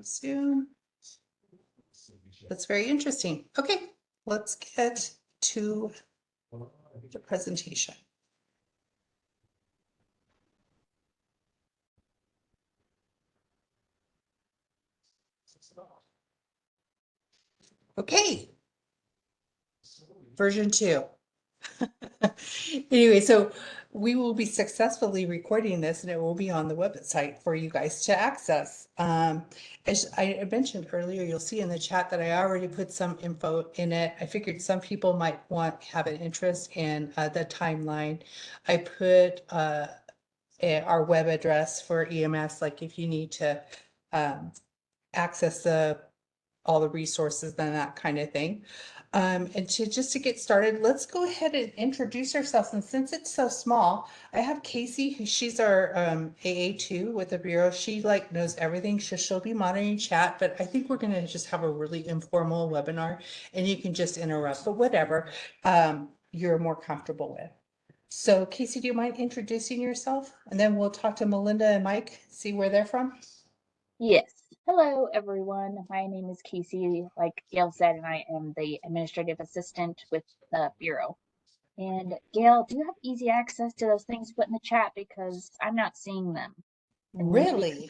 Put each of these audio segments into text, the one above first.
Zoom. That's very interesting. Okay, let's get to the presentation. Okay. Version 2. Anyway, so we will be successfully recording this and it will be on the website for you guys to access. As I mentioned earlier, you'll see in the chat that I already put some info in it. I figured some people might have an interest in the timeline. I put our web address for EMS, like if you need to access all the resources and that kind of thing. And just to get started, let's go ahead and introduce ourselves. And since it's so small, I have Casey, she's our AA2 with the Bureau. She knows everything. She'll be monitoring chat, but I think we're gonna just have a really informal webinar and you can just interrupt, but whatever you're more comfortable with. So Casey, do you mind introducing yourself? And then we'll talk to Melinda and Mike, see where they're from. Yes. Hello, everyone. My name is Casey, like Gail said, and I am the administrative assistant with the Bureau. And Gail, do you have easy access to those things put in the chat? Because I'm not seeing them. And Really?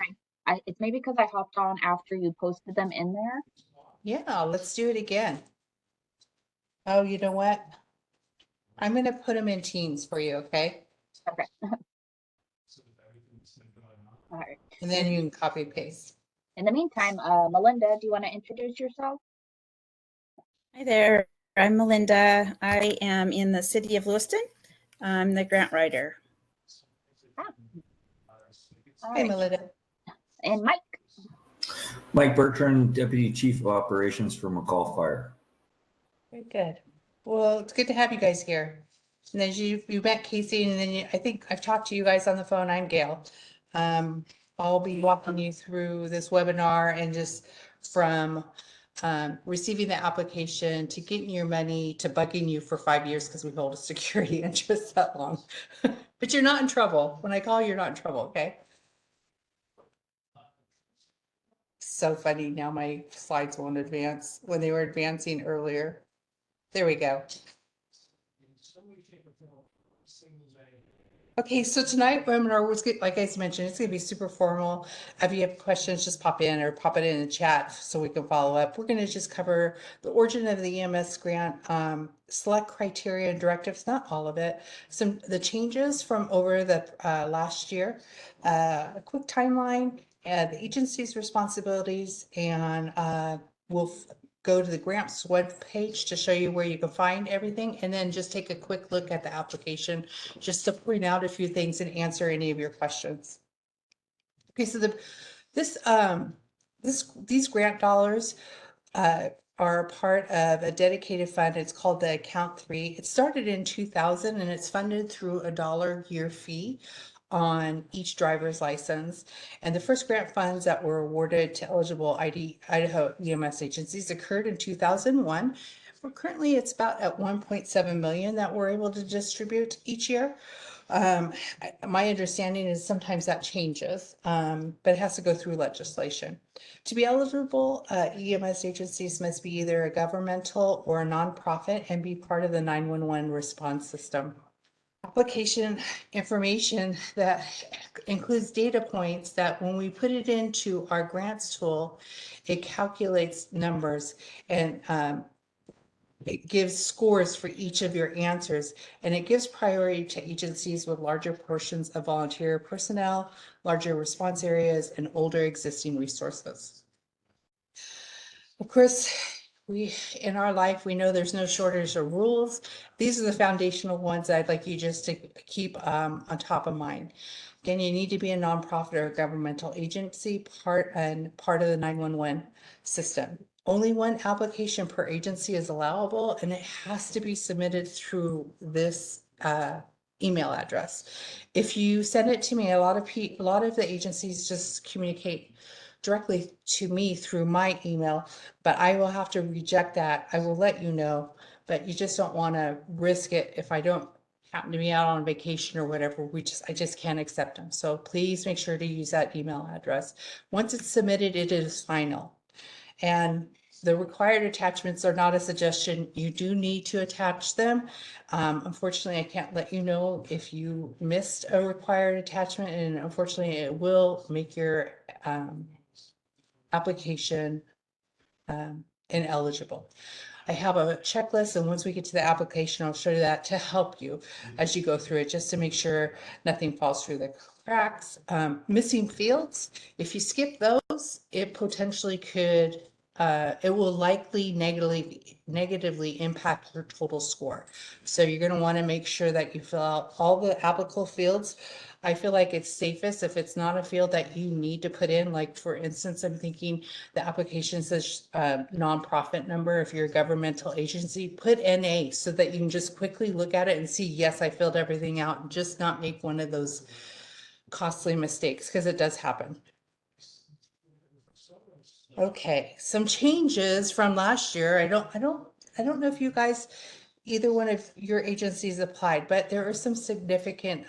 it's maybe because I hopped on after you posted them in there. Yeah, let's do it again. Oh, you know what? I'm going to put them in Teams for you, okay? Okay. All right. And then you can copy paste. In the meantime, Melinda, do you want to introduce yourself? Hi there, I'm Melinda. I am in the city of Lewiston. I'm the grant writer. Hey, Melinda. And Mike. Mike Bertrand, Deputy Chief of Operations for McCall Fire. Very good. Well, it's good to have you guys here. And then you met Casey, and then I think I've talked to you guys on the phone. I'm Gail. I'll be walking you through this webinar and just from receiving the application to getting your money to bugging you for 5 years because we hold a security interest that long. But you're not in trouble. When I call, you're not in trouble, okay? So funny. Now my slides won't advance when they were advancing earlier. There we go. Okay, so tonight webinar was good. Like I mentioned, it's going to be super formal. If you have questions, just pop in or pop it in the chat so we can follow up. We're going to just cover the origin of the EMS grant, select criteria and directives, not all of it. The changes from over the last year, a quick timeline, the agency's responsibilities, and we'll go to the grants web page to show you where you can find everything, and then just take a quick look at the application just to point out a few things and answer any of your questions. Okay, so these grant dollars are a part of a dedicated fund. It's called the Account 3. It started in 2000 and it's funded through a $1 year fee on each driver's license. And the first grant funds that were awarded to eligible Idaho EMS agencies occurred in 2001. Currently, it's about at 1.7 million that we're able to distribute each year. My understanding is sometimes that changes, but it has to go through legislation. To be eligible, EMS agencies must be either a governmental or a nonprofit and be part of the 911 response system. Application information that includes data points that when we put it into our grants tool, it calculates numbers and it gives scores for each of your answers, and it gives priority to agencies with larger portions of volunteer personnel, larger response areas, and older existing resources. Of course, in our life, we know there's no shortage of rules. These are the foundational ones that I'd like you just to keep on top of mind. Again, you need to be a nonprofit or a governmental agency, part of the 911 system. Only one application per agency is allowable, and it has to be submitted through this email address. If you send it to me, a lot of the agencies just communicate directly to me through my email, but I will have to reject that. I will let you know, but you just don't want to risk it if I don't happen to be out on vacation or whatever, I just can't accept them. So please make sure to use that email address. Once it's submitted, it is final. And the required attachments are not a suggestion. You do need to attach them. Unfortunately, I can't let you know if you missed a required attachment, and unfortunately, it will make your application ineligible. I have a checklist, and once we get to the application, I'll show you that to help you as you go through it, just to make sure nothing falls through the cracks. Missing fields, if you skip those, it potentially could, it will likely negatively impact your total score. So you're going to want to make sure that you fill out all the applicable fields. I feel like it's safest if it's not a field that you need to put in. Like, for instance, I'm thinking the application says nonprofit number. If you're a governmental agency, put NA so that you can just quickly look at it and see, yes, I filled everything out, and just not make one of those costly mistakes, because it does happen. Okay, some changes from last year. I don't know if you guys, either one of your agencies applied, but there are some significant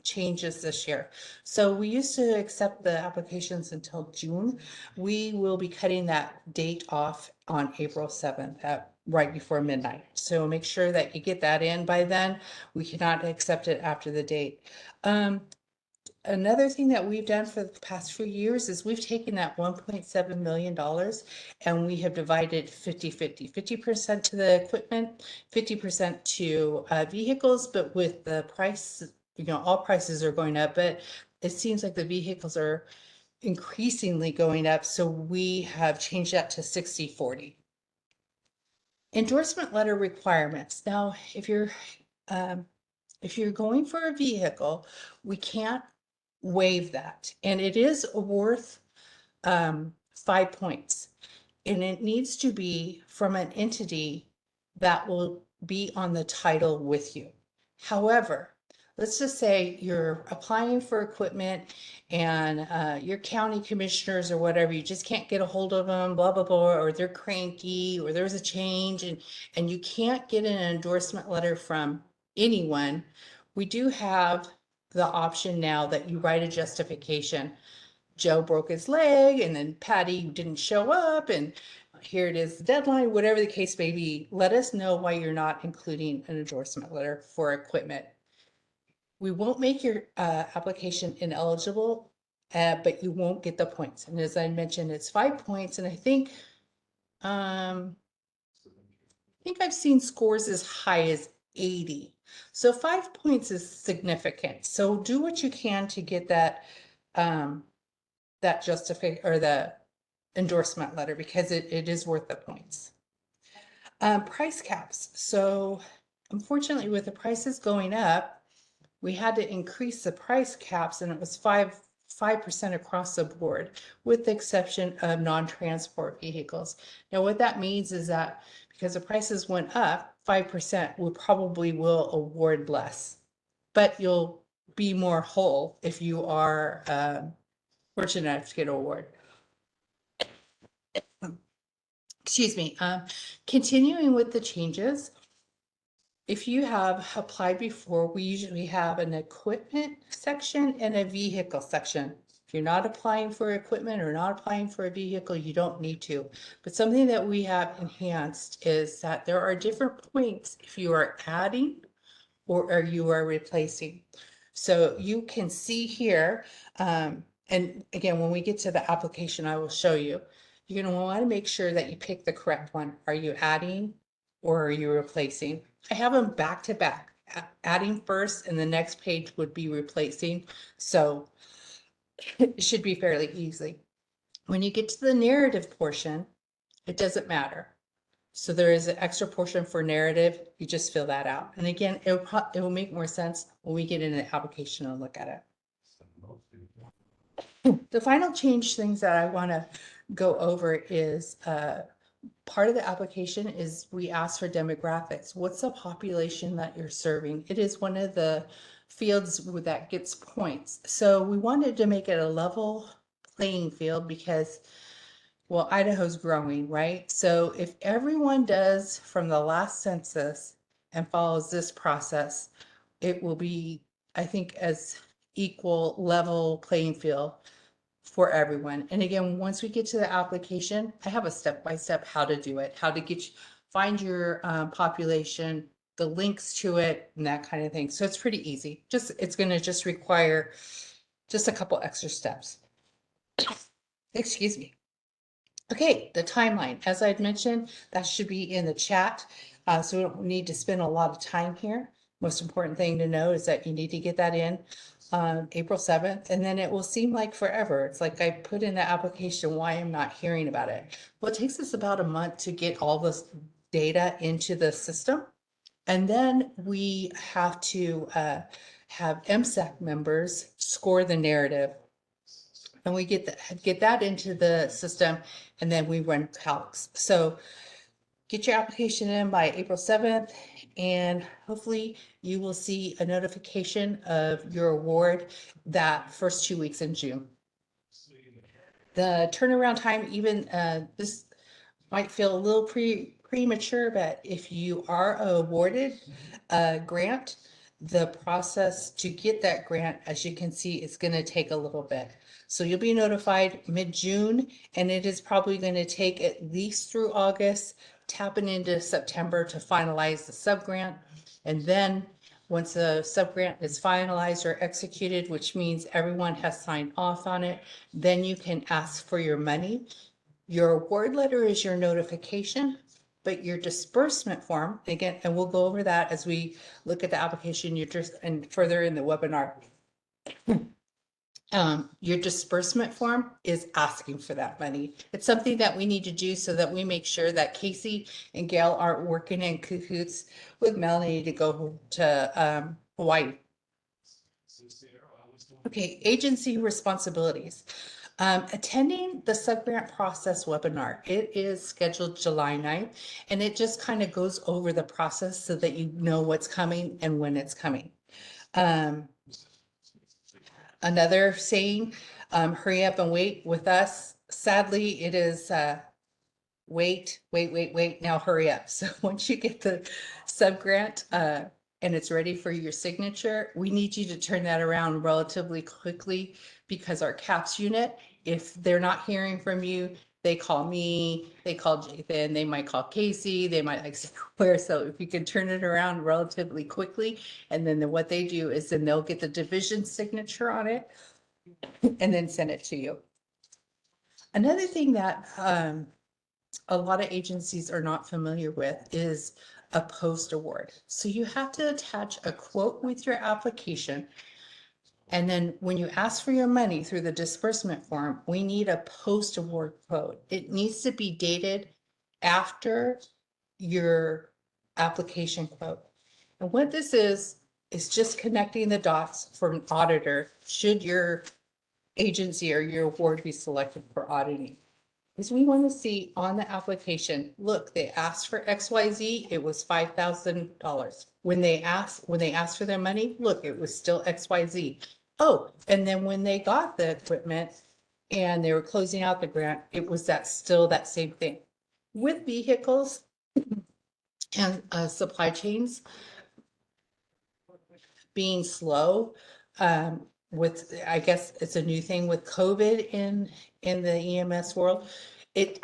changes this year. So we used to accept the applications until June. We will be cutting that date off on April 7th at right before midnight. So make sure that you get that in by then. We cannot accept it after the date. Another thing that we've done for the past few years is we've taken that $1.7 million and we have divided 50-50, 50% to the equipment, 50% to vehicles. But with the price, all prices are going up, but it seems like the vehicles are increasingly going up. So we have changed that to 60-40. Endorsement letter requirements. Now, if you're going for a vehicle, we can't waive that, and it is worth 5 points, and it needs to be from an entity that will be on the title with you. However, let's just say you're applying for equipment and your county commissioners or whatever, you just can't get a hold of them, blah blah blah, or they're cranky, or there's a change, and you can't get an endorsement letter from anyone. We do have the option now that you write a justification. Joe broke his leg, and then Patty didn't show up, and here it is, the deadline, whatever the case may be. Let us know why you're not including an endorsement letter for equipment. We won't make your application ineligible, but you won't get the points. And as I mentioned, it's 5 points, and I think I've seen scores as high as 80. So 5 points is significant. So do what you can to get that or the endorsement letter, because it is worth the points. Price caps. So unfortunately, with the prices going up, we had to increase the price caps, and it was 5% across the board, with the exception of non-transport vehicles. Now, what that means is that because the prices went up 5%, we probably will award less, but you'll be more whole if you are fortunate enough to get an award. Excuse me. Continuing with the changes, if you have applied before, we usually have an equipment section and a vehicle section. If you're not applying for equipment or not applying for a vehicle, you don't need to. But something that we have enhanced is that there are different points if you are adding or you are replacing. So you can see here, and again, when we get to the application, I will show you. You're going to want to make sure that you pick the correct one. Are you adding or are you replacing? I have them back to back, adding first, and the next page would be replacing. So it should be fairly easy. When you get to the narrative portion, it doesn't matter. So there is an extra portion for narrative. You just fill that out. And again, it will make more sense when we get into the application and look at it. The final change things that I want to go over is part of the application is we ask for demographics. What's the population that you're serving? It is one of the fields that gets points. So we wanted to make it a level playing field because, well, Idaho's growing, right? So if everyone does from the last census and follows this process, it will be, I think, as equal level playing field for everyone. And again, once we get to the application, I have a step-by-step how to do it, how to find your population, the links to it, and that kind of thing. So it's pretty easy. It's going to just require just a couple extra steps. Excuse me. Okay, the timeline, as I'd mentioned, that should be in the chat. So we don't need to spend a lot of time here. Most important thing to know is that you need to get that in April 7th, and then it will seem like forever. It's like I put in the application, why I'm not hearing about it. Well, it takes us about a month to get all this data into the system. And then we have to have EMSAC members score the narrative. And we get that into the system, and then we run calcs. So get your application in by April 7th, and hopefully you will see a notification of your award that first 2 weeks in June. The turnaround time, even this might feel a little premature, but if you are awarded a grant, the process to get that grant, as you can see, is going to take a little bit. So you'll be notified mid-June, and it is probably going to take at least through August, tapping into September to finalize the subgrant. And then once the subgrant is finalized or executed, which means everyone has signed off on it, then you can ask for your money. Your award letter is your notification, but your disbursement form, again, and we'll go over that as we look at the application, and further in the webinar. Your disbursement form is asking for that money. It's something that we need to do so that we make sure that Casey and Gail aren't working in cahoots with Melanie to go to Hawaii. Okay, agency responsibilities. Attending the subgrant process webinar. It is scheduled July 9th, and it just kind of goes over the process so that you know what's coming and when it's coming. Another saying, hurry up and wait with us. Sadly, it is wait, now hurry up. So once you get the subgrant and it's ready for your signature, we need you to turn that around relatively quickly, because our CAPS unit, if they're not hearing from you, they call me, they call Jathan, they might call Casey, they might like where. So if you can turn it around relatively quickly, and then what they do is then they'll get the division signature on it and then send it to you. Another thing that a lot of agencies are not familiar with is a post award. So you have to attach a quote with your application. And then when you ask for your money through the disbursement form, we need a post award quote. It needs to be dated after your application quote. And what this is just connecting the dots for an auditor should your agency or your award be selected for auditing. Because we want to see on the application, look, they asked for XYZ, it was $5,000. When they asked for their money, look, it was still XYZ. Oh, and then when they got the equipment and they were closing out the grant, it was still that same thing. With vehicles and supply chains being slow, I guess it's a new thing with COVID in the EMS world. It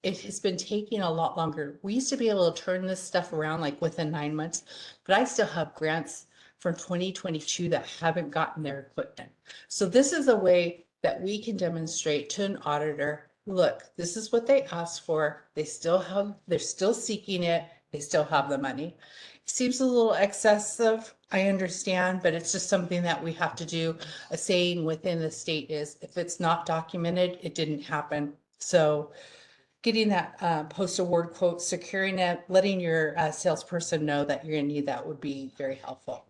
has been taking a lot longer. We used to be able to turn this stuff around like within 9 months, but I still have grants from 2022 that haven't gotten their equipment. So this is a way that we can demonstrate to an auditor, look, this is what they asked for. They're still seeking it. They still have the money. It seems a little excessive, I understand, but it's just something that we have to do. A saying within the state is, if it's not documented, it didn't happen. So getting that post-award quote, securing it, letting your salesperson know that you're going to need that would be very helpful.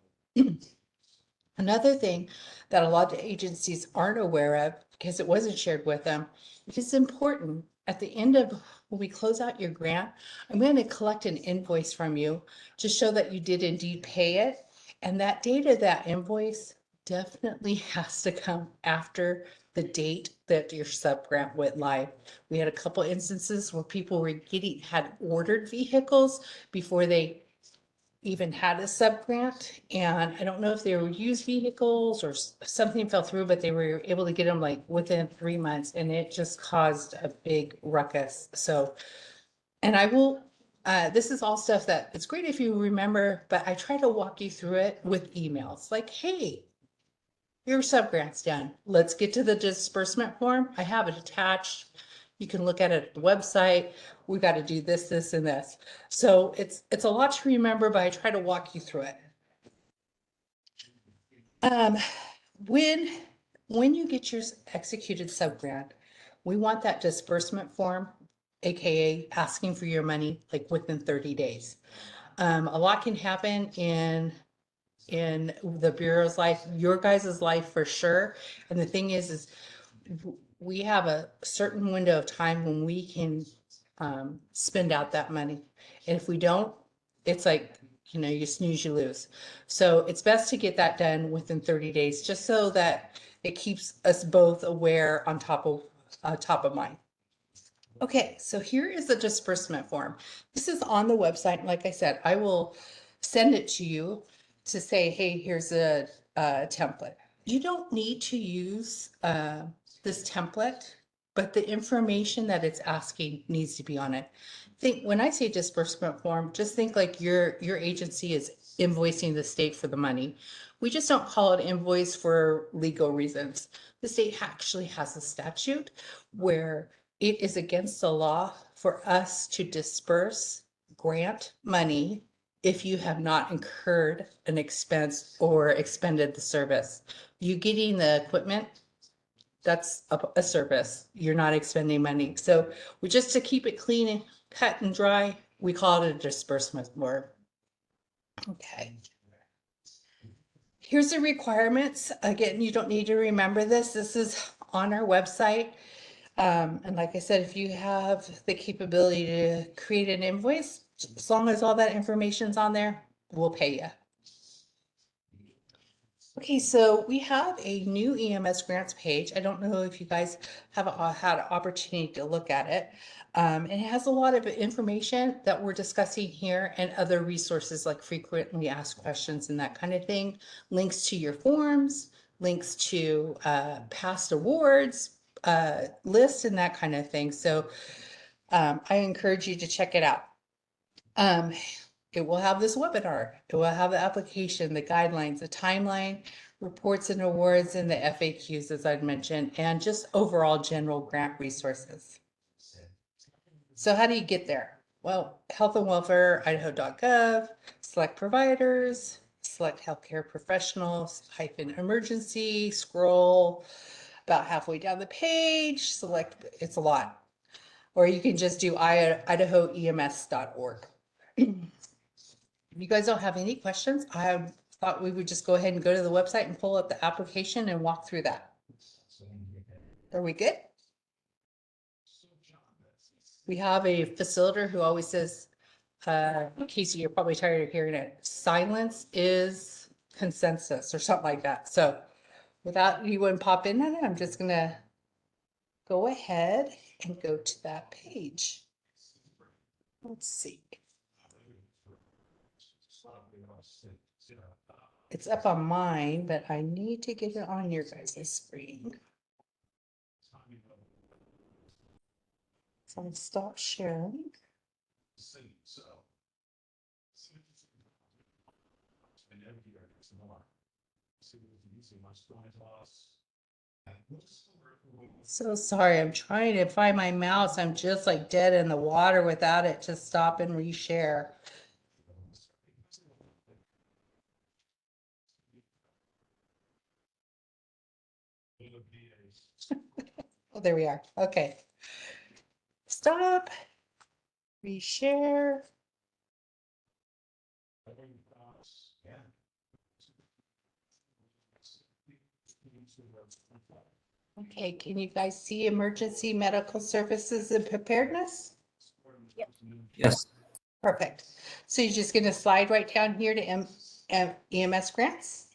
Another thing that a lot of agencies aren't aware of, because it wasn't shared with them, it is important at the end of when we close out your grant, I'm going to collect an invoice from you to show that you did indeed pay it. And that date of that invoice definitely has to come after the date that your subgrant went live. We had a couple instances where people had ordered vehicles before they even had a sub-grant, and I don't know if they were used vehicles or something fell through, but they were able to get them like within 3 months, and it just caused a big ruckus. So, and I will, this is all stuff that it's great if you remember, but I try to walk you through it with emails like, hey, your sub-grant's done. Let's get to the disbursement form. I have it attached. You can look at it at the website. We got to do this, this, and this. So it's a lot to remember, but I try to walk you through it. When you get your executed sub-grant, we want that disbursement form, AKA asking for your money, like within 30 days. A lot can happen in the Bureau's life, your guys' life for sure. And the thing is we have a certain window of time when we can spend out that money. And if we don't, it's like, you snooze, you lose. So it's best to get that done within 30 days, just so that it keeps us both aware on top of mind. Okay, so here is the disbursement form. This is on the website. Like I said, I will send it to you to say, hey, here's a template. You don't need to use this template, but the information that it's asking needs to be on it. When I say disbursement form, just think like your agency is invoicing the state for the money. We just don't call it invoice for legal reasons. The state actually has a statute where it is against the law for us to disperse grant money if you have not incurred an expense or expended the service. You getting the equipment, that's a service. You're not expending money. So we just to keep it clean and cut and dry, we call it a disbursement form. Okay. Here's the requirements. Again, you don't need to remember this. This is on our website. And like I said, if you have the capability to create an invoice, as long as all that information's on there, we'll pay you. Okay, so we have a new EMS grants page. I don't know if you guys have had an opportunity to look at it. It has a lot of information that we're discussing here and other resources like frequently asked questions and that kind of thing. Links to your forms, links to past awards, lists and that kind of thing. So I encourage you to check it out. It will have this webinar. It will have the application, the guidelines, the timeline, reports and awards, and the FAQs, as I'd mentioned, and just overall general grant resources. So how do you get there? Well, health and welfare, idaho.gov, select providers, select healthcare professionals, -emergency, scroll about halfway down the page, select, it's a lot. Or you can just do idahoems.org. If you guys don't have any questions, I thought we would just go ahead and go to the website and pull up the application and walk through that. Are we good? We have a facilitator who always says, Casey, you're probably tired of hearing it. Silence is consensus or something like that. So without anyone pop in on it, I'm just gonna go ahead and go to that page. Let's see. It's up on mine, but I need to get it on your guys' screen. So I'll stop sharing. So sorry, I'm trying to find my mouse. I'm just like dead in the water without it to stop and reshare. Oh, there we are. Okay. Stop. Reshare. Okay, can you guys see emergency medical services and preparedness? Yep. Yes. Perfect. So you're just going to slide right down here to EMS grants.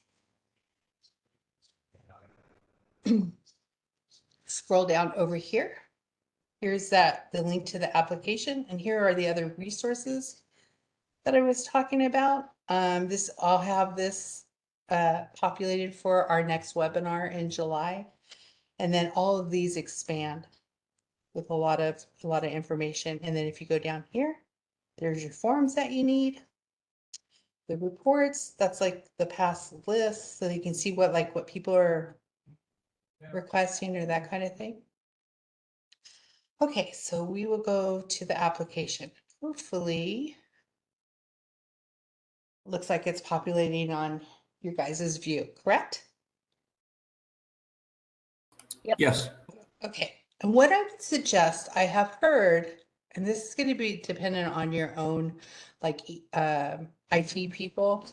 Scroll down over here. Here's the link to the application, and here are the other resources that I was talking about. I'll have this populated for our next webinar in July. And then all of these expand with a lot of information. And then if you go down here, there's your forms that you need. The reports, that's like the past list, so you can see what people are requesting or that kind of thing. Okay, so we will go to the application. Hopefully, looks like it's populating on your guys' view, correct? Yes. Okay, and what I would suggest, I have heard, and this is going to be dependent on your own, IT people,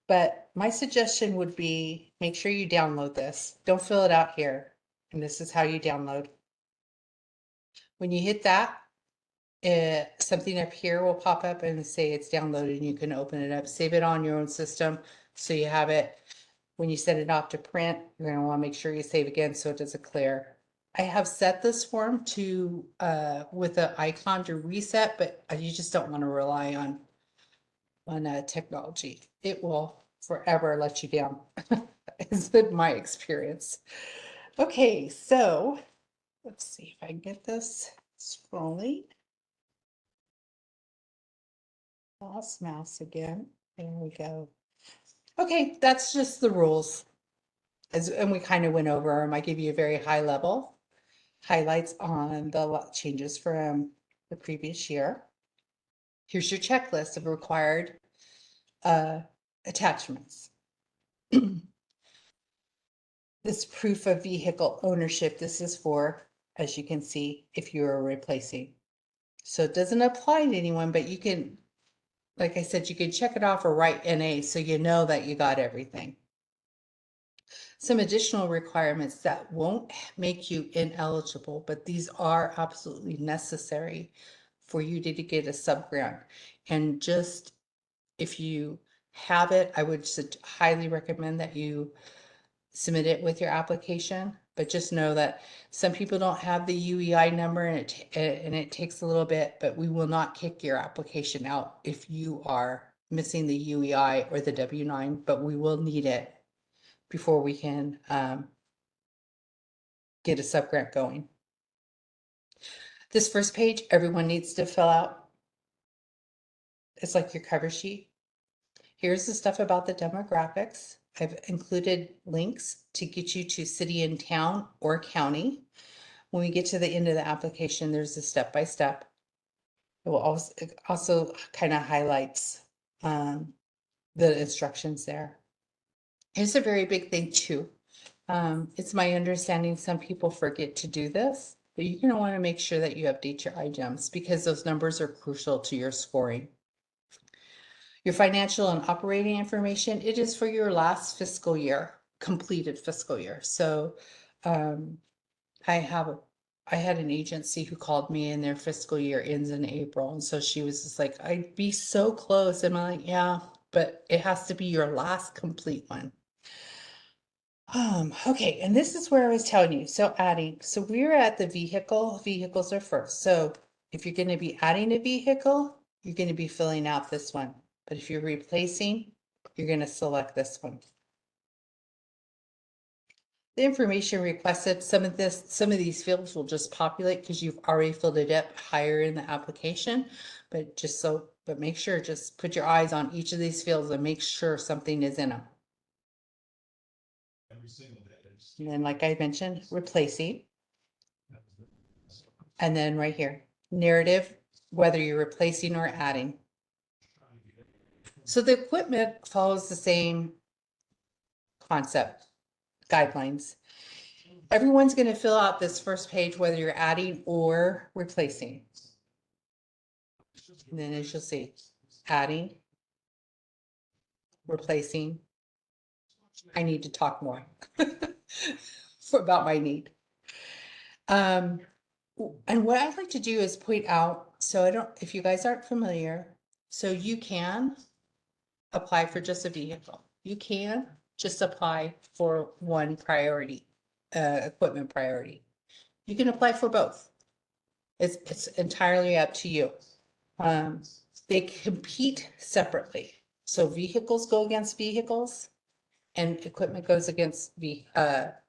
but my suggestion would be make sure you download this. Don't fill it out here, and this is how you download. When you hit that, something up here will pop up and say it's downloaded, and you can open it up, save it on your own system, so you have it. When you send it off to print, you're going to want to make sure you save again so it doesn't clear. I have set this form to with an icon to reset, but you just don't want to rely on technology. It will forever let you down. It's been my experience. Okay, so let's see if I can get this scrolling. Lost mouse again. There we go. Okay, that's just the rules. And we kind of went over them. I give you a very high level highlights on the changes from the previous year. Here's your checklist of required attachments. This proof of vehicle ownership, this is for, as you can see, if you are replacing. So it doesn't apply to anyone, but you can, like I said, you can check it off or write NA so you know that you got everything. Some additional requirements that won't make you ineligible, but these are absolutely necessary for you to get a subgrant. And just if you have it, I would highly recommend that you submit it with your application. But just know that some people don't have the UEI number, and it takes a little bit, but we will not kick your application out if you are missing the UEI or the W-9, but we will need it before we can get a subgrant going. This first page, everyone needs to fill out. It's like your cover sheet. Here's the stuff about the demographics. I've included links to get you to city and town or county. When we get to the end of the application, there's a step-by-step. It will also kind of highlights the instructions there. Here's a very big thing too. It's my understanding some people forget to do this, but you're going to want to make sure that you update your iGEMs because those numbers are crucial to your scoring. Your financial and operating information, it is for your last fiscal year, completed fiscal year. So I had an agency who called me and their fiscal year ends in April. And so she was just like, I'd be so close. And I'm like, yeah, but it has to be your last complete one. Okay, and this is where I was telling you. So adding, so we're at the vehicles are first. So if you're going to be adding a vehicle, you're going to be filling out this one. But if you're replacing, you're going to select this one. The information requested, some of these fields will just populate because you've already filled it up higher in the application, but make sure, just put your eyes on each of these fields and make sure something is in them. And then, like I mentioned, replacing. And then right here, narrative, whether you're replacing or adding. So the equipment follows the same concept, guidelines. Everyone's going to fill out this first page, whether you're adding or replacing. And then as you'll see, adding, replacing. I need to talk more about my need. And what I'd like to do is point out, so if you guys aren't familiar, so you can apply for just a vehicle. You can just apply for one priority, equipment priority. You can apply for both. It's entirely up to you. They compete separately. So vehicles go against vehicles and equipment goes against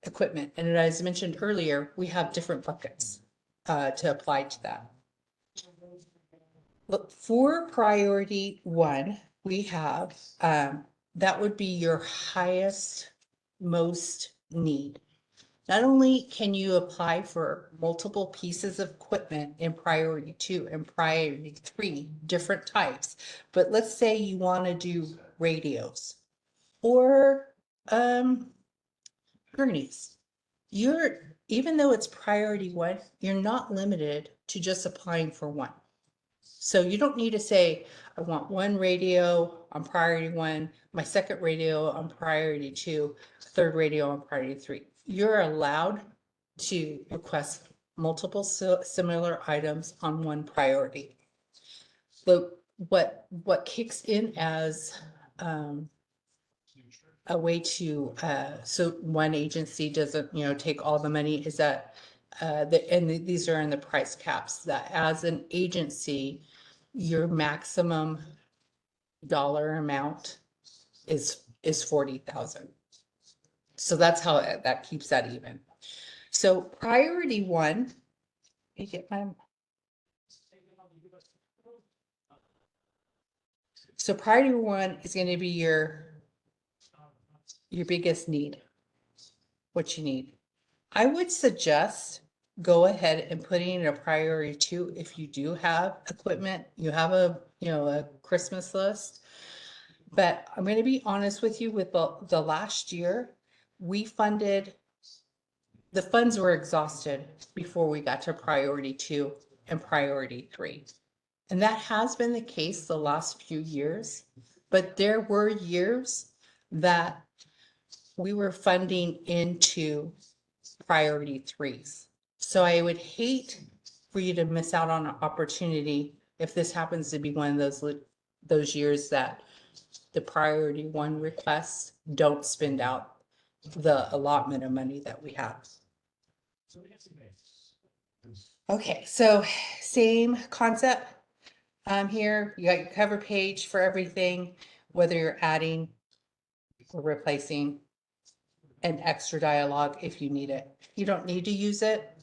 equipment. And as I mentioned earlier, we have different buckets to apply to that. Look, for priority one, we have that would be your highest, most need. Not only can you apply for multiple pieces of equipment in priority two and priority three, different types, but let's say you want to do radios or gurneys. Even though it's priority one, you're not limited to just applying for one. So you don't need to say, I want one radio on priority one, my second radio on priority two, third radio on priority three. You're allowed to request multiple similar items on one priority. But what kicks in as a way to so one agency doesn't take all the money is that these are in the price caps, that as an agency your maximum dollar amount is 40,000. So that's how that keeps that even. So priority one, you get my. So priority one is going to be your biggest need, what you need. I would suggest go ahead and putting in a priority two if you do have equipment, you have a Christmas list. But I'm going to be honest with you, with the last year, we funded, the funds were exhausted before we got to priority two and priority three. And that has been the case the last few years, but there were years that we were funding into priority threes. So I would hate for you to miss out on an opportunity if this happens to be one of those years that the priority one requests don't spend out the allotment of money that we have. Okay, so same concept. Here you got your cover page for everything, whether you're adding or replacing an extra dialogue if you need it. You don't need to use it.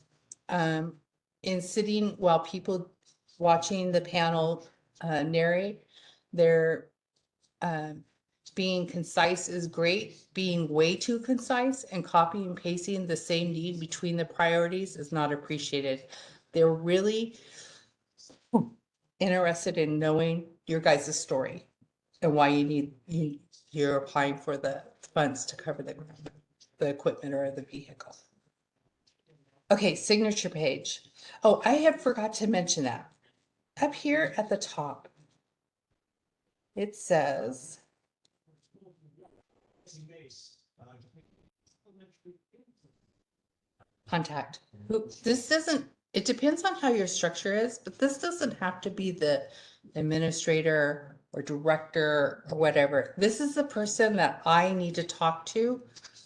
In sitting while people watching the panel narrate, they're being concise is great. Being way too concise and copying and pasting the same need between the priorities is not appreciated. They're really interested in knowing your guys' story and why you're applying for the funds to cover the equipment or the vehicle. Okay, signature page. Oh, I had forgot to mention that. Up here at the top, it says contact. This doesn't, it depends on how your structure is, but this doesn't have to be the administrator or director or whatever. This is the person that I need to talk to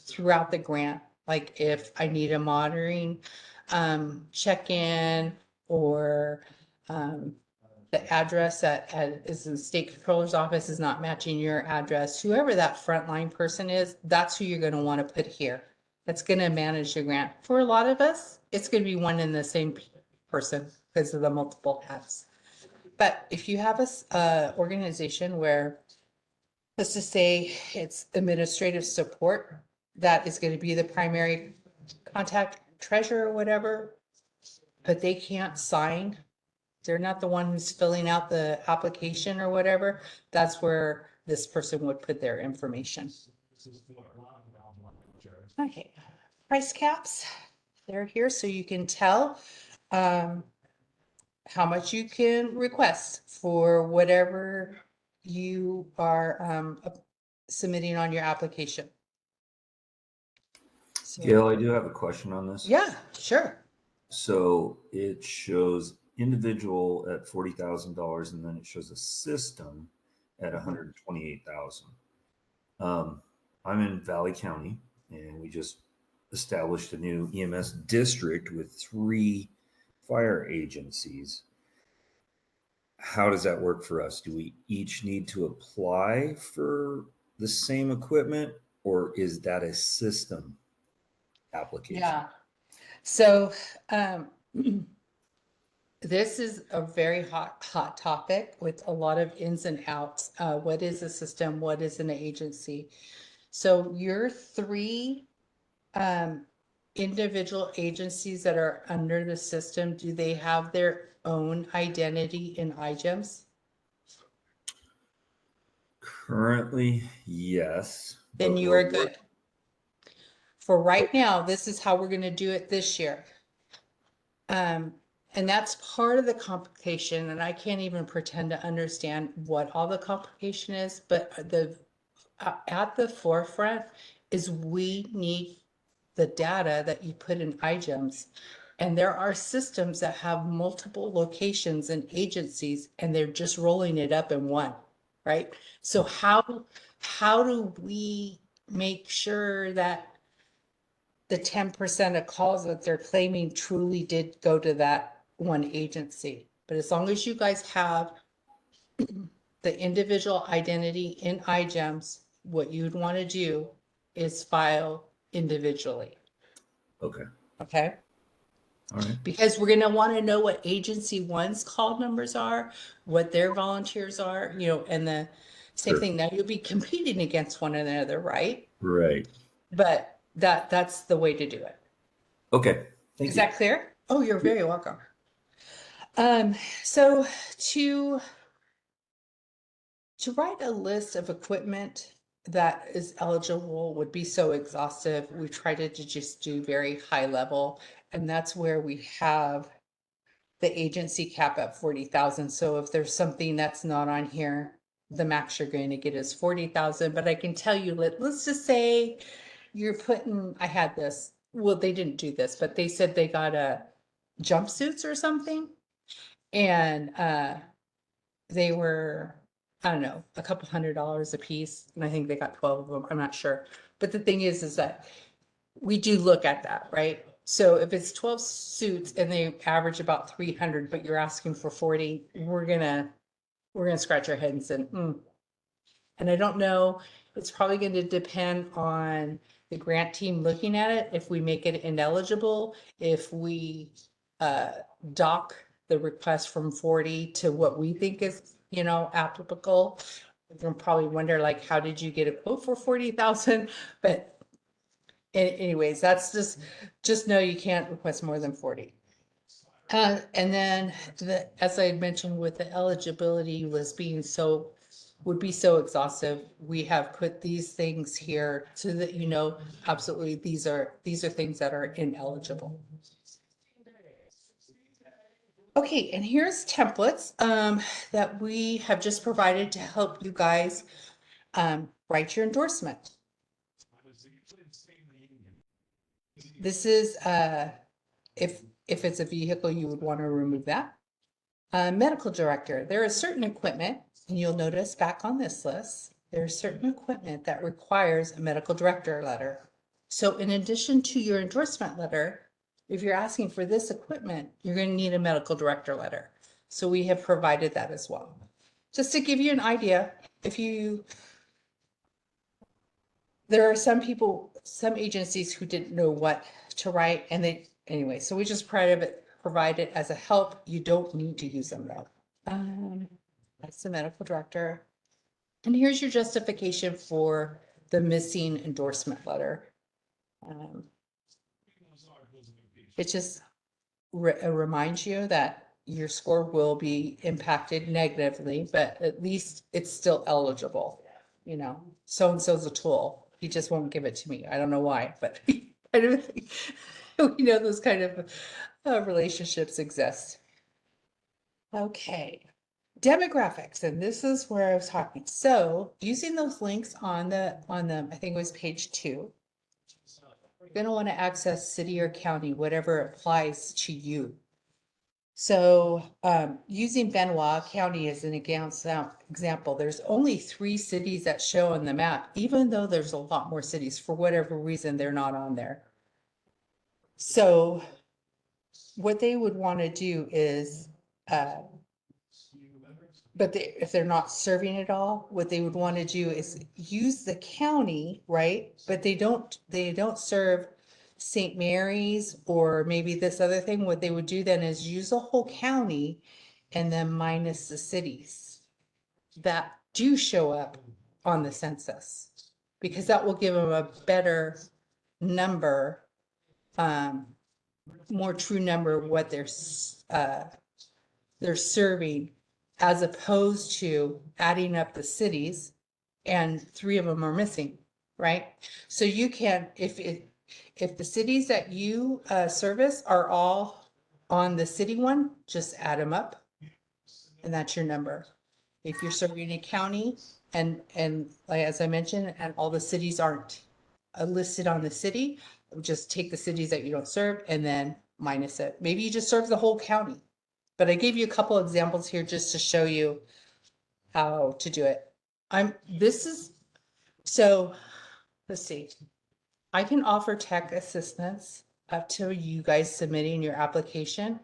throughout the grant. Like if I need a monitoring check-in, or the address that is in the state controller's office is not matching your address, whoever that frontline person is, that's who you're going to want to put here. That's going to manage the grant. For a lot of us, it's going to be one and the same person because of the multiple hats. But if you have a organization where, let's just say it's administrative support, that is going to be the primary contact, treasurer or whatever, but they can't sign, they're not the one who's filling out the application or whatever, that's where this person would put their information. Okay, price caps, they're here so you can tell how much you can request for whatever you are submitting on your application. So, Gail, I do have a question on this. yeah, sure. So it shows individual at $40,000, and then it shows a system at $128,000. I'm in Valley County, and we just established a new EMS district with 3 fire agencies. how does that work for us? Do we each need to apply for the same equipment, or is that a system application? Yeah. So this is a very hot topic with a lot of ins and outs. What is a system? What is an agency? So your three individual agencies that are under the system, do they have their own identity in iGEMS? Currently, yes. Then but you we're are good. For right now, this is how we're going to do it this year. And that's part of the complication, and I can't even pretend to understand what all the complication is, but at the forefront is we need the data that you put in iGEMS. And there are systems that have multiple locations and agencies, and they're just rolling it up in one, right? So how do we make sure that the 10% of calls that they're claiming truly did go to that one agency? But as long as you guys have the individual identity in iGEMS, what you'd want to do is file individually. Okay. Okay. All right. Because we're going to want to know what agency one's call numbers are, what their volunteers are, and the same Sure. thing. Now you'll be competing against one another, right? Right. But that's the way to do it. Okay. Thank Is you. that clear? Oh, you're very welcome. So to write a list of equipment that is eligible would be so exhaustive. We tried to just do very high level, and that's where we have the agency cap at 40,000. So if there's something that's not on here, the max you're going to get is 40,000. But I can tell you, let's just say you're putting, I had this, well, they didn't do this, but they said they got a jumpsuits or something. And they were, I don't know, a couple $100 a piece. And I think they got 12 of them. I'm not sure. But the thing is that we do look at that, right? So if it's 12 suits and they average about 300, but you're asking for 40, we're gonna scratch our head and say, And I don't know, it's probably going to depend on the grant team looking at it. If we make it ineligible, if we dock the request from 40 to what we think is, applicable, we can probably wonder, like, how did you get a quote for 40,000? But anyways, that's just know you can't request more than 40. And then as I had mentioned with the eligibility was would be so exhaustive. We have put these things here so that absolutely these are things that are ineligible. Okay, and here's templates that we have just provided to help you guys write your endorsement. This is if it's a vehicle, you would want to remove that. Medical director, there is certain equipment, and you'll notice back on this list, there's certain equipment that requires a medical director letter. So in addition to your endorsement letter, if you're asking for this equipment, you're going to need a medical director letter. So we have provided that as well. Just to give you an idea, there are some agencies who didn't know what to write, and anyway, so we just provide it as a help. You don't need to use them though. That's the medical director. And here's your justification for the missing endorsement letter. It just reminds you that your score will be impacted negatively, but at least it's still eligible. So-and-so's a tool. He just won't give it to me. I don't know why, but I don't think we know those kind of relationships exist. Okay. Demographics, and this is where I was talking. So using those links on the, I think it was page 2, you're going to want to access city or county, whatever applies to you. So using Benoit County as an example, there's only 3 cities that show on the map, even though there's a lot more cities. For whatever reason, they're not on there. So what they would want to do is but if they're not serving at all, what they would want to do is use the county, right? But they don't serve St. Mary's or maybe this other thing. What they would do then is use a whole county and then minus the cities that do show up on the census, because that will give them a better number, more true number of what they're serving, as opposed to adding up the cities and 3 of them are missing, right? So you can, if the cities that you service are all on the city one, just add them up and that's your number. If you're serving a county and like, as I mentioned, and all the cities aren't listed on the city, just take the cities that you don't serve and then minus it. Maybe you just serve the whole county. But I gave you a couple examples here just to show you how to do it. So let's see. I can offer tech assistance up to you guys submitting your application.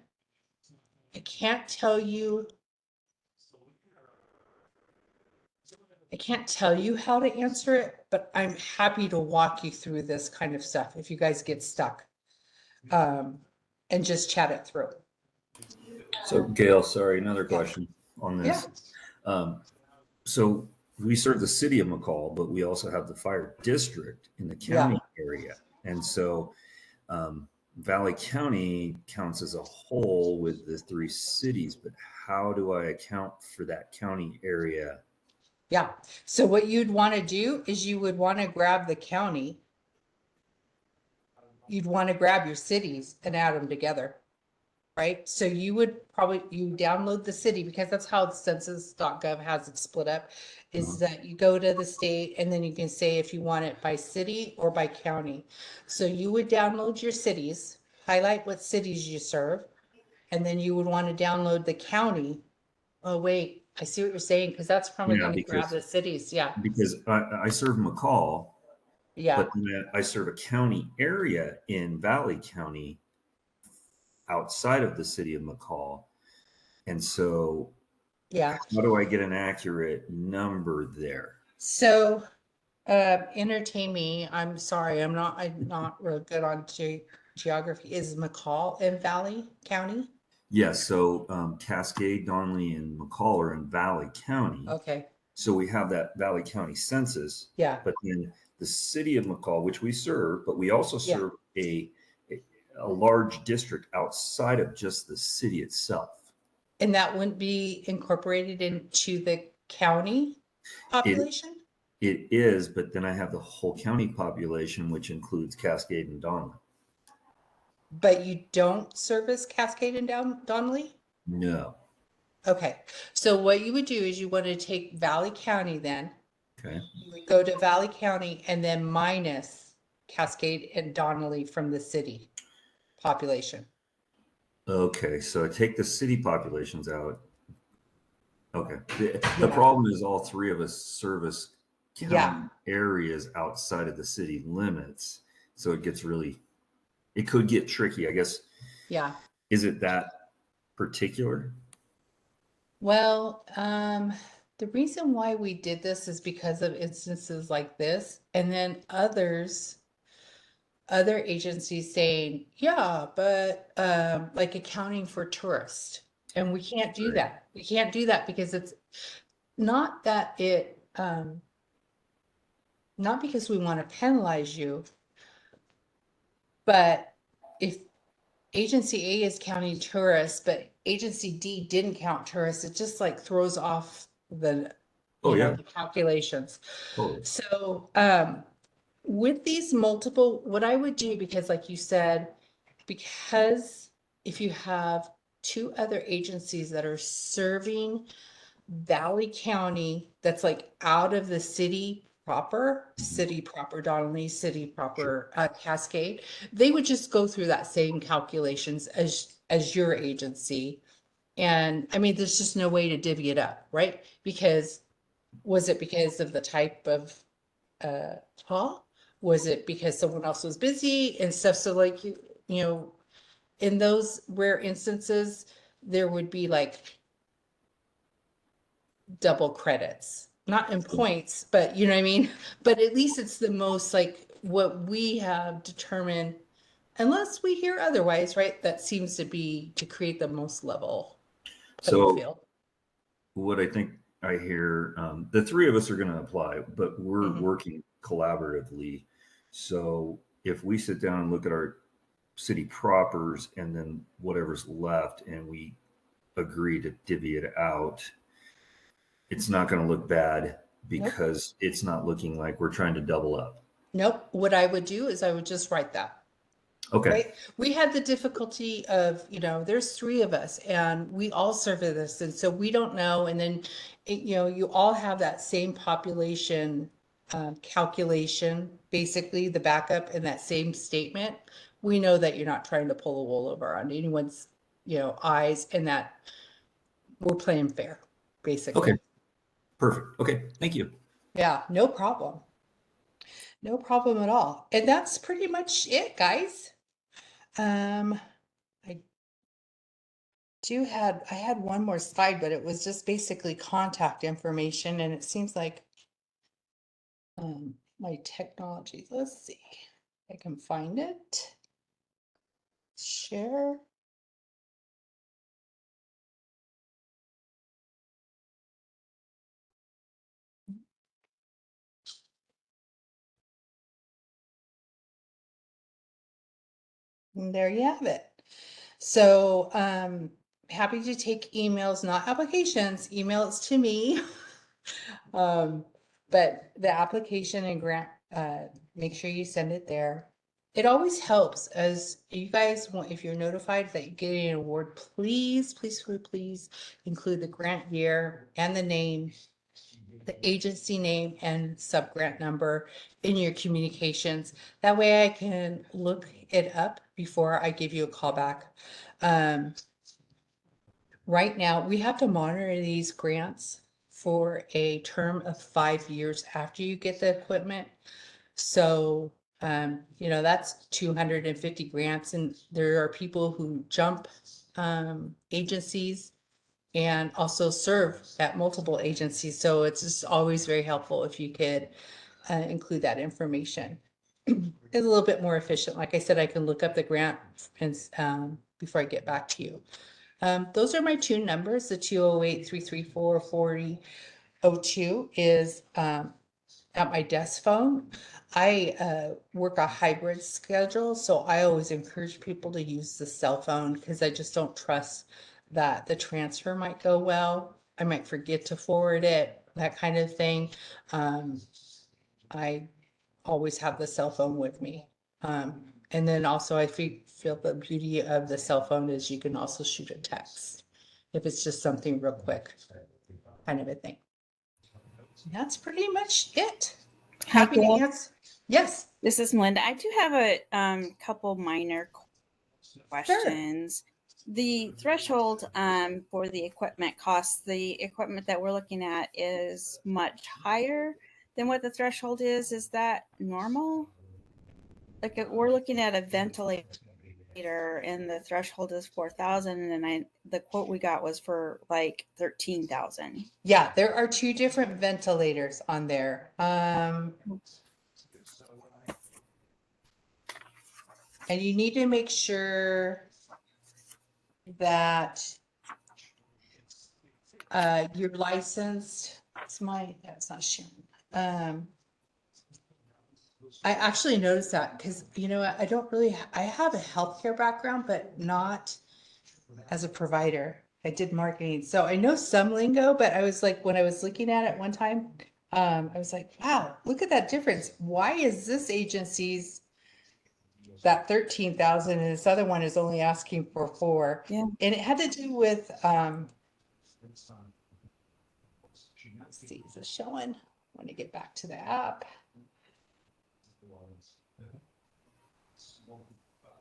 I can't tell you how to answer it, but I'm happy to walk you through this kind of stuff if you guys get stuck, and just chat it through. So Gail, sorry, another question on Yeah. this. So we serve the city of McCall, but we also have the fire district in the county area. And so Valley County counts as a whole with the 3 cities, but how do I account for that county area? Yeah. So what you'd want to do is you would want to grab the county. You'd want to grab your cities and add them together, right? So you download the city, because that's how census.gov has it split up, is that you go to the state and then you can say if you want it by city or by county. So you would download your cities, highlight what cities you serve, and then you would want to download the county. Oh, wait, I see what you're saying, because that's probably going to grab the cities. Yeah. Because I serve McCall, Yeah. but then I serve a county area in Valley County outside of the city of McCall. And so Yeah. how do I get an accurate number there? So, entertain me. I'm sorry, I'm not real good on geography. Is McCall in Valley County? Yes. So Cascade, Donley, and McCall are in Valley County. Okay. So we have that Valley County census. Yeah. But then the city of McCall, which we serve, but we also serve a large district outside of just the city itself. And that wouldn't be incorporated into the county population? It is, but then I have the whole county population, which includes Cascade and Donley. But you don't service Cascade and Donnelly? No. Okay. So what you would do is you want to take Valley County then. Okay. You would go to Valley County and then minus Cascade and Donnelly from the city population. Okay. So I take the city populations out. Okay. The problem is all 3 of us service county areas outside of the city limits. So it could get tricky, I guess. Yeah. Is it that particular? Well, the reason why we did this is because of instances like this, and then other agencies saying, yeah, but like accounting for tourists. And we can't do that. We can't do that because it's not that not because we want to penalize you, but if agency A is counting tourists, but agency D didn't count tourists, it just like throws off the the calculations. Totally. So with these multiple, what I would do, because like you said, because if you have 2 other agencies that are serving Valley County, that's like out of the city proper, Donnelly, city proper, Cascade, they would just go through that same calculations as your agency. And I mean, there's just no way to divvy it up, right? Because was it because of the type of call? Was it because someone else was busy and stuff? So like, in those rare instances, there would be like double credits, not in points, but you know what I mean? But at least it's the most like what we have determined, unless we hear otherwise, right? That seems to be to create the most level playing So field. what I think I hear, the three of us are going to apply, but we're Mhm. working collaboratively. So if we sit down and look at our city propers and then whatever's left and we agree to divvy it out, it's not going to look bad Nope. because it's not looking like we're trying to double up. Nope. What I would do is I would just write that. Okay. Right. We had the difficulty of, you know, there's three of us and we all serve this. And so we don't know. And then, you know, you all have that same population calculation, basically the backup in that same statement. We know that you're not trying to pull the wool over on anyone's, you know, eyes, and that we're playing fair, basically. Okay. Perfect. Okay. Thank you. Yeah, no problem. No problem at all. And that's pretty much it, guys. I I had one more slide, but it was just basically contact information, and it seems like my technology. Let's see if I can find it. Share. And there you have it. So happy to take emails, not applications. Emails to me. But the application and grant, make sure you send it there. It always helps as you guys want, if you're notified that you're getting an award, please, please, please, please include the grant year and the name, the agency name and subgrant number in your communications. That way I can look it up before I give you a call back. Right now, we have to monitor these grants for a term of 5 years after you get the equipment. So, you know, that's 250 grants, and there are people who jump agencies and also serve at multiple agencies. So it's just always very helpful if you could include that information. It's a little bit more efficient. Like I said, I can look up the grant and before I get back to you. Those are my two numbers. The 208-334-4002 is at my desk phone. I work a hybrid schedule, so I always encourage people to use the cell phone because I just don't trust that the transfer might go well. I might forget to forward it, that kind of thing. I always have the cell phone with me. And then also I feel the beauty of the cell phone is you can also shoot a text if it's just something real quick, kind of a thing. That's pretty much it. Hi, Happy to Gail. answer. Yes, This is Melinda. I do have a couple minor sure. questions. The threshold for the equipment costs, the equipment that we're looking at is much higher than what the threshold is. Is that normal? Like we're looking at a ventilator and the threshold is 4,000, and the quote we got was for like 13,000. Yeah, there are two different ventilators on there. And you need to make sure that you're licensed. It's not sharing. I actually noticed that because, you know, I don't really, I have a healthcare background, but not as a provider. I did marketing. So I know some lingo, but I was like, when I was looking at it one time, I was like, wow, look at that difference. Why is this agency's that 13,000 and this other one is only asking for 4? Yeah. And it had to do with, let's see, is it showing? I want to get back to the app.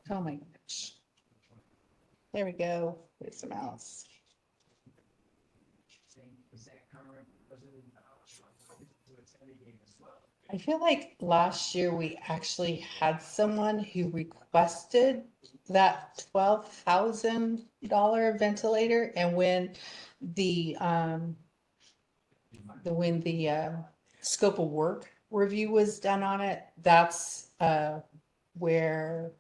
Oh my gosh. There we go. Where's the mouse? I feel like last year we actually had someone who requested that $12,000 ventilator, and when the when the scope of work review was done on it, that's where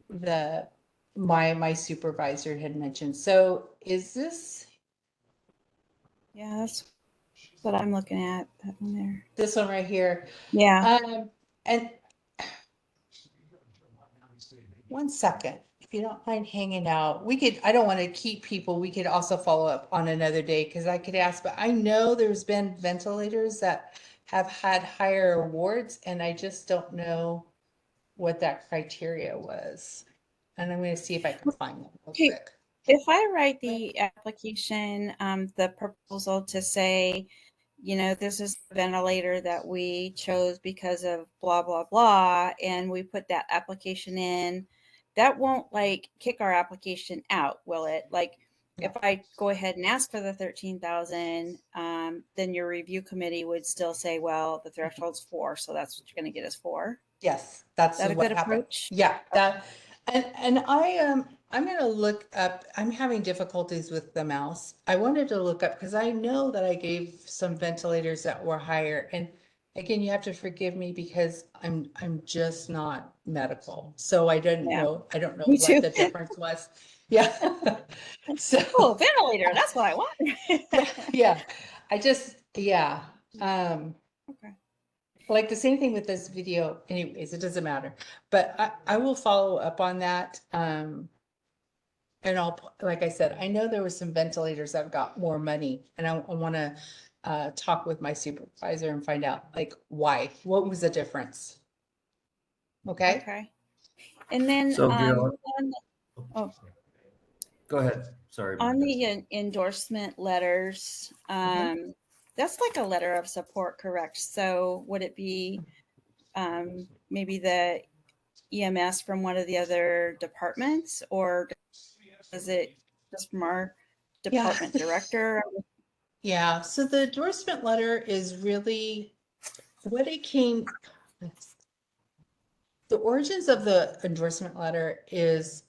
the my supervisor had mentioned. So is this Yeah, that's what I'm looking at. That one there. this one right here? Yeah. And one second, if you don't mind hanging out, we could, I don't want to keep people, we could also follow up on another day because I could ask, but I know there's been ventilators that have had higher awards and I just don't know what that criteria was. And I'm going to see if I can find them real Okay. quick. If I write the application, the proposal to say, you know, this is the ventilator that we chose because of blah, blah, blah, and we put that application in, that won't like kick our application out, will it? Like, No. if I go ahead and ask for the 13,000, then your review committee would still say, well, the threshold's 4, so that's what you're going to get us for. Yes, that's Is that a what good happened. approach? Yeah, that, and I'm gonna look up, I'm having difficulties with the mouse. I wanted to look up, because I know that I gave some ventilators that were higher, and again, you have to forgive me because I'm just not medical. So I didn't Yeah, know, I don't know me what too. the difference was. Yeah. So, Oh, ventilator, that's what I want. yeah, I just, yeah. Okay. Like the same thing with this video, anyways, it doesn't matter. But I will follow up on that. And like I said, I know there was some ventilators that got more money, and I want to talk with my supervisor and find out like why, what was the difference? Okay. Okay. And then So, Gail, oh, go ahead. Sorry. on Melinda. the endorsement letters, that's like a letter of support, correct? So would it be maybe the EMS from one of the other departments, or is it just from our Yeah. department director? Yeah. So the endorsement letter is really what it came. The origins of the endorsement letter is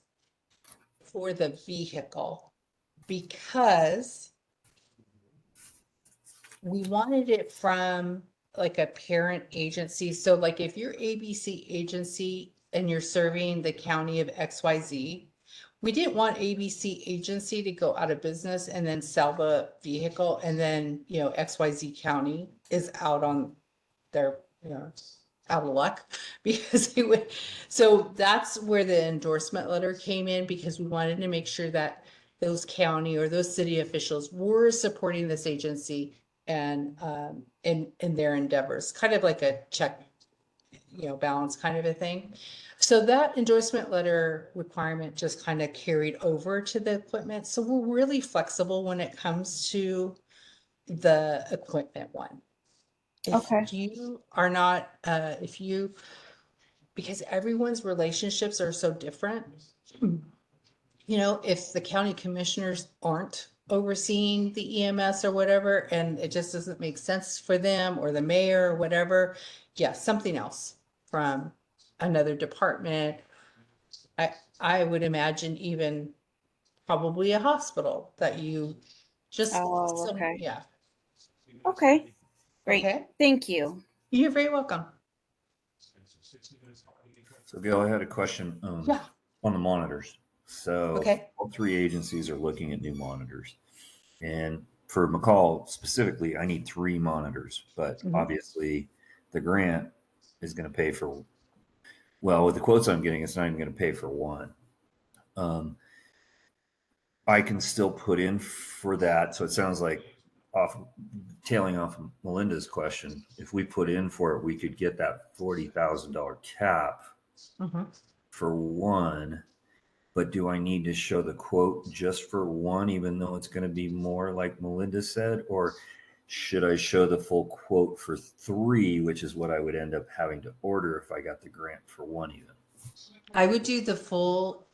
for the vehicle because we wanted it from like a parent agency. So like if you're ABC agency and you're serving the county of XYZ, we didn't want ABC agency to go out of business and then sell the vehicle and then, you know, XYZ county is out on their, you know, out of luck because it would, so that's where the endorsement letter came in because we wanted to make sure that those county or those city officials were supporting this agency and in their endeavors, kind of like a check, you know, balance kind of a thing. So that endorsement letter requirement just kind of carried over to the equipment. So we're really flexible when it comes to the equipment one. Okay. If you are not, if you, because everyone's relationships are so different, you know, if the county commissioners aren't overseeing the EMS or whatever, and it just doesn't make sense for them or the mayor or whatever, yeah, something else from another department. I would imagine even probably a hospital that you just, Oh, okay. yeah, Okay. Great. okay. Thank you. You're very welcome. So, Gail, I had a question Yeah, on the monitors. So, okay. all three agencies are looking at new monitors. And for McCall specifically, I need 3 monitors. But Mhm. obviously, the grant is going to pay for, well, with the quotes I'm getting, it's not even going to pay for one. I can still put in for that. So, it sounds like tailing off of Melinda's question, if we put in for it, we could get that $40,000 cap Mhm. for one. But do I need to show the quote just for one, even though it's going to be more like Melinda said? Or should I show the full quote for 3, which is what I would end up having to order if I got the grant for one even? I would do the full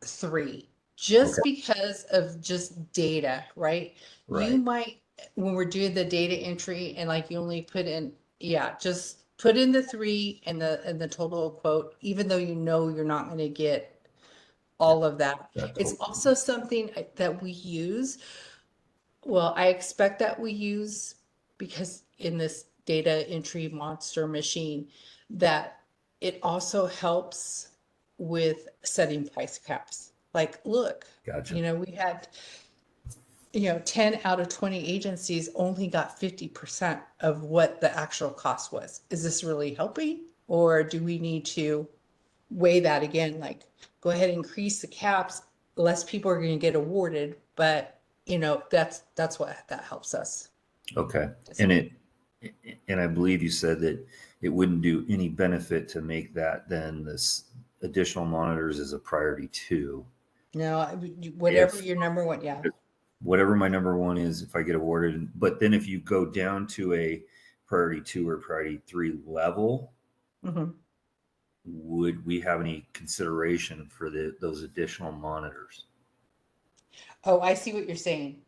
3 just Okay. because of just data, right? You Right. might, when we're doing the data entry and like you only put in, yeah, just put in the 3 and the total quote, even though you know you're not going to get Yeah, all of that. that It's totally. also something that we use Well, I expect that we use, because in this data entry monster machine, that it also helps with setting price caps. Like, look, Gotcha. we had, 10 out of 20 agencies only got 50% of what the actual cost was. Is this really helping? Or do we need to weigh that again? Like, go ahead and increase the caps, less people are going to get awarded, but that's what that helps us. Okay. And I believe you said that it wouldn't do any benefit to make that then this additional monitors is a priority 2. No, whatever If your number one, yeah. whatever my number 1 is, if I get awarded, but then if you go down to a priority 2 or priority 3 level, hmm would we have any consideration for those additional monitors? Oh, I see what you're saying.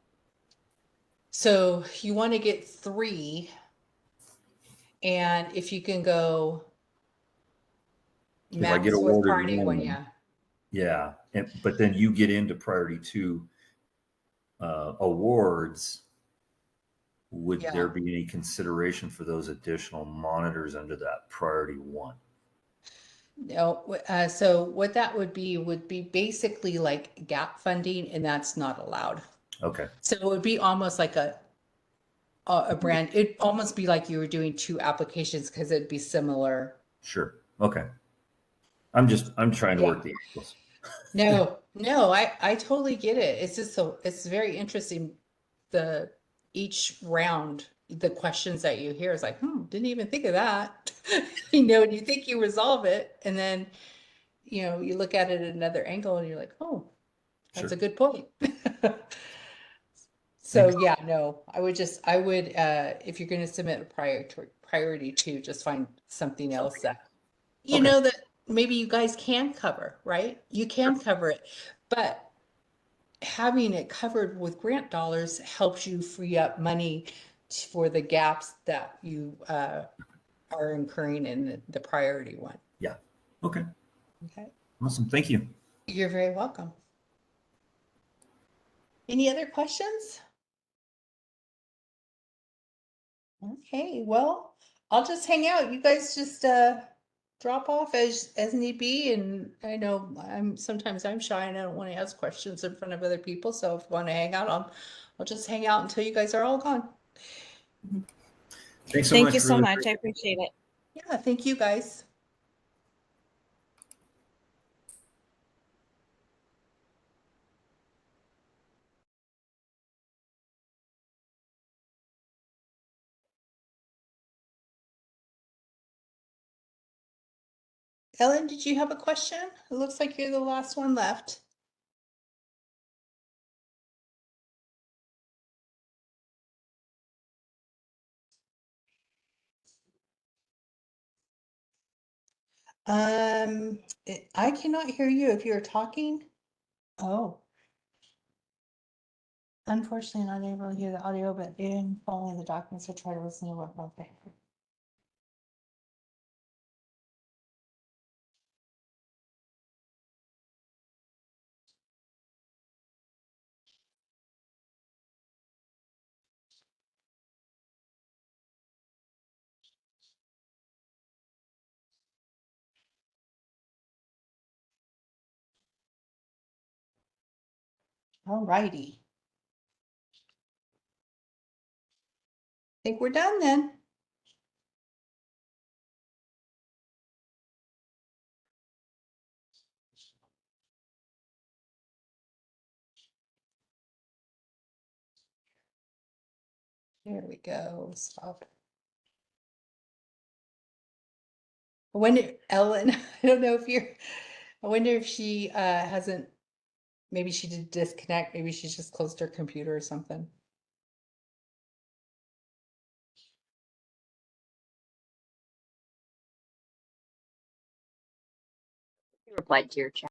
So you want to get 3, and if you can go If I get max with awarded priority one, 1, yeah. yeah, but then you get into priority 2 awards, would Yeah. there be any consideration for those additional monitors under that priority 1? No, so what that would be basically like gap funding, and that's not allowed. Okay, So it would be almost like a brand. It'd almost be like you were doing 2 applications because it'd be similar. sure. Okay. I'm trying to Yeah. work the angles. No, I totally get it. It's just it's very interesting. The each round, the questions that you hear is like, didn't even think of that. And you think you resolve it, and then, you look at it at another angle and you're like, oh, that's Sure. a good point. Thanks. So yeah, no, I would, if you're going to submit a priority 2, just find something else that, Okay. that maybe you guys can cover, right? You can cover it, but having it covered with grant dollars helps you free up money for the gaps that you are incurring in the priority one. Yeah. Okay. Okay. Awesome. Thank you. You're very welcome. Any other questions? Okay, well, I'll just hang out. You guys just drop off as need be, and I know sometimes I'm shy and I don't want to ask questions in front of other people. So if you want to hang out, I'll just hang out until you guys are all gone. Thanks so Thank much. you so Really much. I appreciate it. Yeah, thank you guys. Ellen, did you have a question? It looks like you're the last one left. I cannot hear you if you're talking. Oh, unfortunately, not able to hear the audio, but in following the documents, I try to listen to what okay. All righty. Think we're done then. Here we go. Stop. I wonder, Ellen, I don't know if you're, I wonder if she hasn't, maybe she did disconnect, maybe she's just closed her computer or something. Replied to your chat.